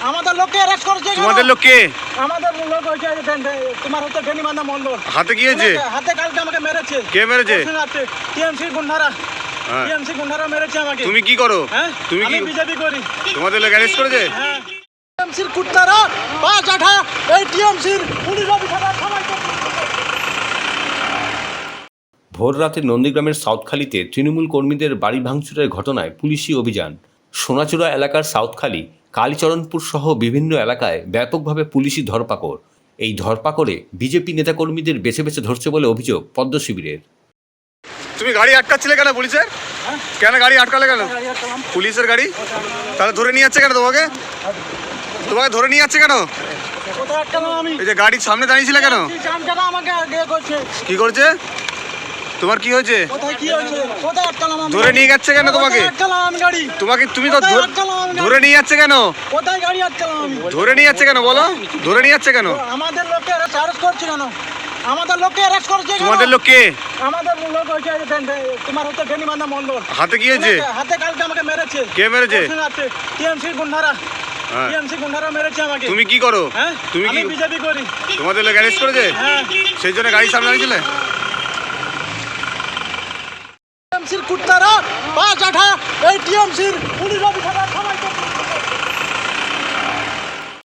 আমাদের লোককে অ্যারেস্ট করেছে। তোমাদের লোক কে? আমাদের লোক হচ্ছে তোমার হচ্ছে ডেনিমান্না মন্ডল। হাতে কি হয়েছে? হাতে কালকে আমাকে মেরেছে। কে মেরেছে? টিএমসি গুন্ডারা। টিএমসি গুন্ডারা মেরেছে আমাকে। তুমি কি করো? হ্যাঁ, তুমি কি? আমি বিজেপি করি। তোমাদের লোক অ্যারেস্ট করেছে? হ্যাঁ, টিএমসির কুত্তারা পাঁচ আঠা এই টিএমসির পুলিশ অফিসাররা সবাই। ভোররাতে নন্দীগ্রামের সাউথখালীতে তৃণমূল কর্মীদের বাড়ি ভাঙচুরের ঘটনায় পুলিশি অভিযান। সোনাচূড়া এলাকার সাউথখালী, কালীচরণপুর সহ বিভিন্ন এলাকায় ব্যাপকভাবে পুলিশি ধরপাকড়। এই ধরপাকড়ে বিজেপি নেতাকর্মীদের বেছে বেছে ধরছে বলে অভিযোগ পদ্ম শিবিরের। তুমি গাড়ি আটকাচ্ছিলে কেন পুলিশের? কেন গাড়ি আটকালে কেন? পুলিশের গাড়ি তাহলে ধরে নিয়ে যাচ্ছে কেন তোমাকে? তোমাকে ধরে নিয়ে যাচ্ছে কেন? কোথায় আটকালাম আমি? এই যে গাড়ির সামনে দাঁড়িয়েছিলে কেন? জানটা আমাকে আগে করছে। কি করছে? তোমার কি হয়েছে? কোথায় কি হয়েছে? কোথায় আটকালাম আমি? ধরে নিয়ে যাচ্ছে কেন তোমাকে? আটকালাম আমি গাড়ি। তোমাকে তুমি তো ধরে নিয়ে যাচ্ছে কেন? কোথায় গাড়ি আটকালাম আমি? ধরে নিয়ে যাচ্ছে কেন বলো? ধরে নিয়ে যাচ্ছে কেন? আমাদের লোককে অ্যারেস্ট করছে কেন? আমাদের লোককে অ্যারেস্ট করছে কেন? তোমাদের লোক কে? আমাদের লোক হচ্ছে তোমার হচ্ছে ডেনিমান্না মন্ডল। হাতে কি হয়েছে? হাতে কালকে আমাকে মেরেছে। কে মেরেছে? টিএমসি গুন্ডারা। টিএমসি গুন্ডারা মেরেছে আমাকে। তুমি কি করো? হ্যাঁ, তুমি কি? আমি বিজেপি করি। তোমাদের লোক অ্যারেস্ট করেছে? হ্যাঁ, সেই জন্য গাড়ির সামনে দাঁড়িয়েছিলে? টিএমসির কুত্তারা পাঁচ আঠা এই টিএমসির পুলিশ অফিসাররা